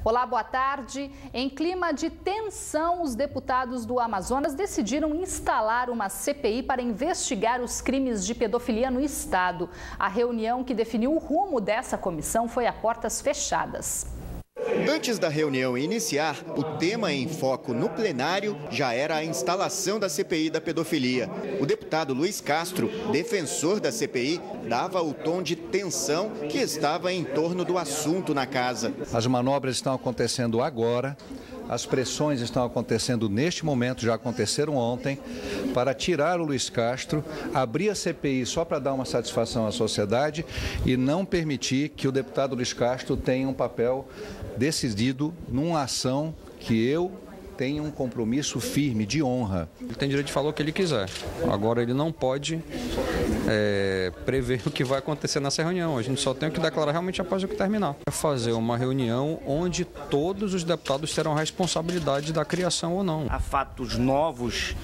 Olá, boa tarde. Em clima de tensão, os deputados do Amazonas decidiram instalar uma CPI para investigar os crimes de pedofilia no estado. A reunião que definiu o rumo dessa comissão foi a portas fechadas. Antes da reunião iniciar, o tema em foco no plenário já era a instalação da CPI da pedofilia. O deputado Luiz Castro, defensor da CPI, dava o tom de tensão que estava em torno do assunto na casa. As manobras estão acontecendo agora, as pressões estão acontecendo neste momento, já aconteceram ontem, para tirar o Luiz Castro, abrir a CPI só para dar uma satisfação à sociedade e não permitir que o deputado Luiz Castro tenha um papel decidido numa ação que eu tenho um compromisso firme, de honra. Ele tem direito de falar o que ele quiser. Agora ele não pode prever o que vai acontecer nessa reunião. A gente só tem que declarar realmente após o que terminar. É fazer uma reunião onde todos os deputados terão responsabilidade da criação ou não. Há fatos novos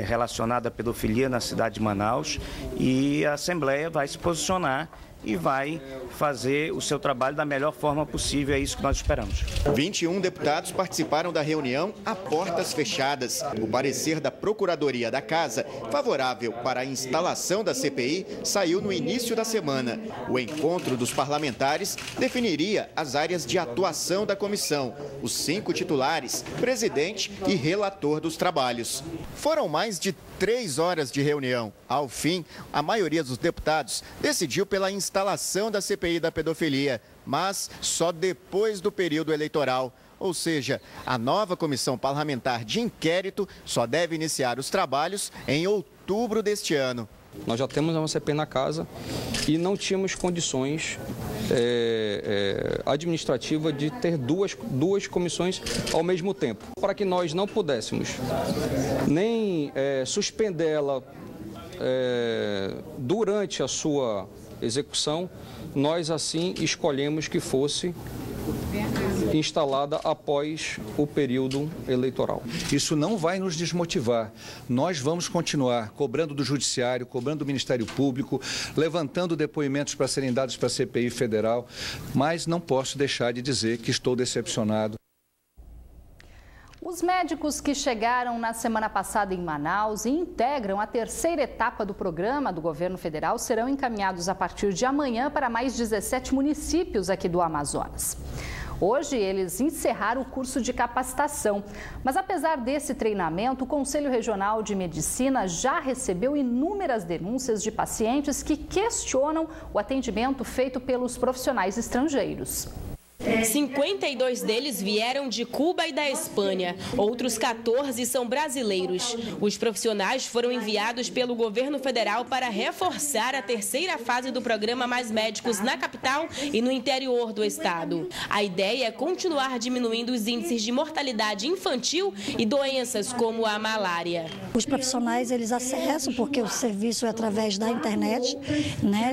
relacionados à pedofilia na cidade de Manaus e a Assembleia vai se posicionar e vai fazer o seu trabalho da melhor forma possível, é isso que nós esperamos. 21 deputados participaram da reunião a portas fechadas. O parecer da Procuradoria da Casa, favorável para a instalação da CPI, saiu no início da semana. O encontro dos parlamentares definiria as áreas de atuação da comissão, os 5 titulares, presidente e relator dos trabalhos. Foram mais de 3 horas de reunião. Ao fim, a maioria dos deputados decidiu pela instalação da CPI da pedofilia, mas só depois do período eleitoral. Ou seja, a nova comissão parlamentar de inquérito só deve iniciar os trabalhos em outubro deste ano. Nós já temos uma CPI na casa e não tínhamos condições administrativas de ter duas comissões ao mesmo tempo. Para que nós não pudéssemos nem suspendê-la durante a sua execução, nós assim escolhemos que fosse instalada após o período eleitoral. Isso não vai nos desmotivar. Nós vamos continuar cobrando do Judiciário, cobrando do Ministério Público, levantando depoimentos para serem dados para a CPI Federal, mas não posso deixar de dizer que estou decepcionado. Os médicos que chegaram na semana passada em Manaus e integram a terceira etapa do programa do governo federal serão encaminhados a partir de amanhã para mais 17 municípios aqui do Amazonas. Hoje, eles encerraram o curso de capacitação, mas apesar desse treinamento, o Conselho Regional de Medicina já recebeu inúmeras denúncias de pacientes que questionam o atendimento feito pelos profissionais estrangeiros. 52 deles vieram de Cuba e da Espanha. Outros 14 são brasileiros. Os profissionais foram enviados pelo governo federal para reforçar a terceira fase do programa Mais Médicos na capital e no interior do estado. A ideia é continuar diminuindo os índices de mortalidade infantil e doenças como a malária. Os profissionais, eles acessam, porque o serviço é através da internet,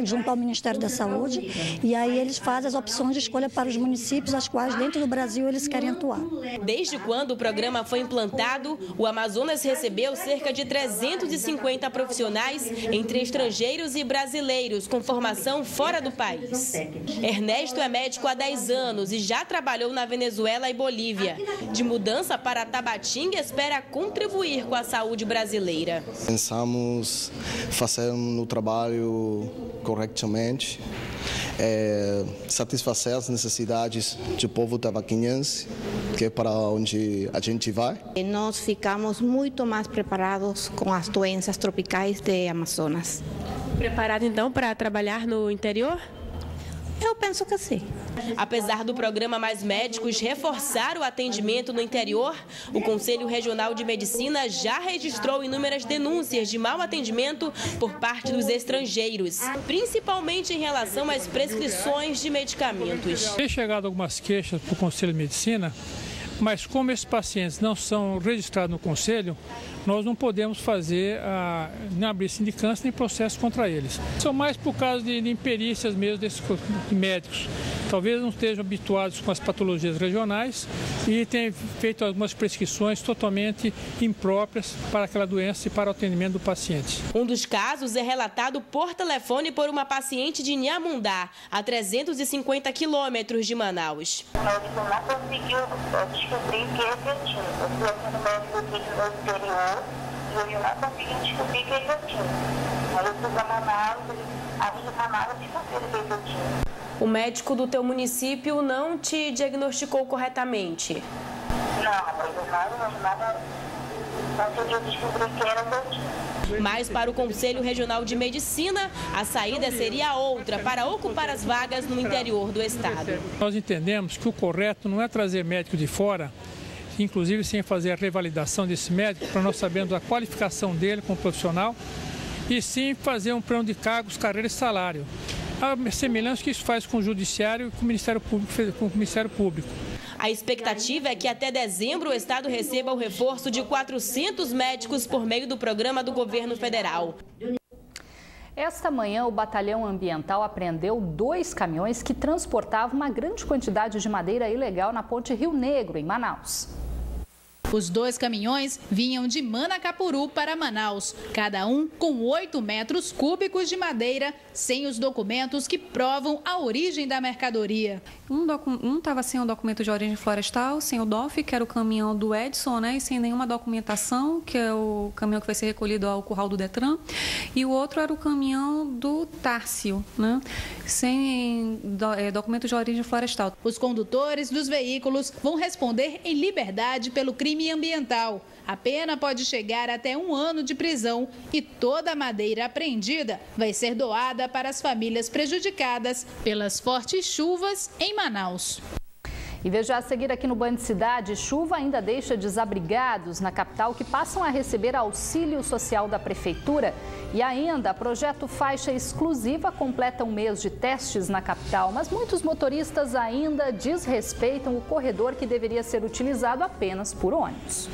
junto ao Ministério da Saúde, e aí eles fazem as opções de escolha para os municípios, as quais dentro do Brasil eles querem atuar. Desde quando o programa foi implantado, o Amazonas recebeu cerca de 350 profissionais, entre estrangeiros e brasileiros, com formação fora do país. Ernesto é médico há 10 anos e já trabalhou na Venezuela e Bolívia. De mudança para Tabatinga, espera contribuir com a saúde brasileira. Pensamos fazer o trabalho corretamente, satisfazer as necessidades do povo tabaquinense, que é para onde a gente vai. Nós ficamos muito mais preparados com as doenças tropicais do Amazonas. Preparado então para trabalhar no interior? Eu penso que sim. Apesar do programa Mais Médicos reforçar o atendimento no interior, o Conselho Regional de Medicina já registrou inúmeras denúncias de mau atendimento por parte dos estrangeiros, principalmente em relação às prescrições de medicamentos. Tem chegado algumas queixas para o Conselho de Medicina, mas como esses pacientes não são registrados no Conselho, nós não podemos fazer nem abrir sindicância nem processo contra eles. São mais por causa de imperícias mesmo desses médicos. talvez não estejam habituados com as patologias regionais e têm feito algumas prescrições totalmente impróprias para aquela doença e para o atendimento do paciente. Um dos casos é relatado por telefone por uma paciente de Inhamundá, a 350 quilômetros de Manaus. O médico não conseguiu descobrir que eu tinha. Eu fui aqui no médico aqui no exterior e eu não consegui descobrir que eu tinha. Aí eu fui para Manaus, aí em Manaus descobriram que eu tinha. O médico do teu município não te diagnosticou corretamente? Não, mas não conseguiu descobrir que era eu tinha. Mas para o Conselho Regional de Medicina, a saída seria outra para ocupar as vagas no interior do estado. Nós entendemos que o correto não é trazer médico de fora, inclusive sem fazer a revalidação desse médico, para nós sabermos a qualificação dele como profissional, e sim fazer um plano de cargos, carreira e salário. A semelhança que isso faz com o Judiciário e com o Ministério Público. A expectativa é que até dezembro o estado receba o reforço de 400 médicos por meio do programa do governo federal. Esta manhã, o Batalhão Ambiental apreendeu 2 caminhões que transportavam uma grande quantidade de madeira ilegal na ponte Rio Negro, em Manaus. Os 2 caminhões vinham de Manacapuru para Manaus, cada um com 8 metros cúbicos de madeira, sem os documentos que provam a origem da mercadoria. Um estava sem o documento de origem florestal, sem o DOF, que era o caminhão do Edson, né, e sem nenhuma documentação, que é o caminhão que vai ser recolhido ao curral do Detran. E o outro era o caminhão do Tárcio, né, sem documento de origem florestal. Os condutores dos veículos vão responder em liberdade pelo crime ambiental. A pena pode chegar até 1 ano de prisão e toda a madeira apreendida vai ser doada para as famílias prejudicadas pelas fortes chuvas em Manaus. E veja a seguir aqui no Band Cidade, chuva ainda deixa desabrigados na capital que passam a receber auxílio social da prefeitura. E ainda, projeto Faixa Exclusiva completa 1 mês de testes na capital, mas muitos motoristas ainda desrespeitam o corredor que deveria ser utilizado apenas por ônibus.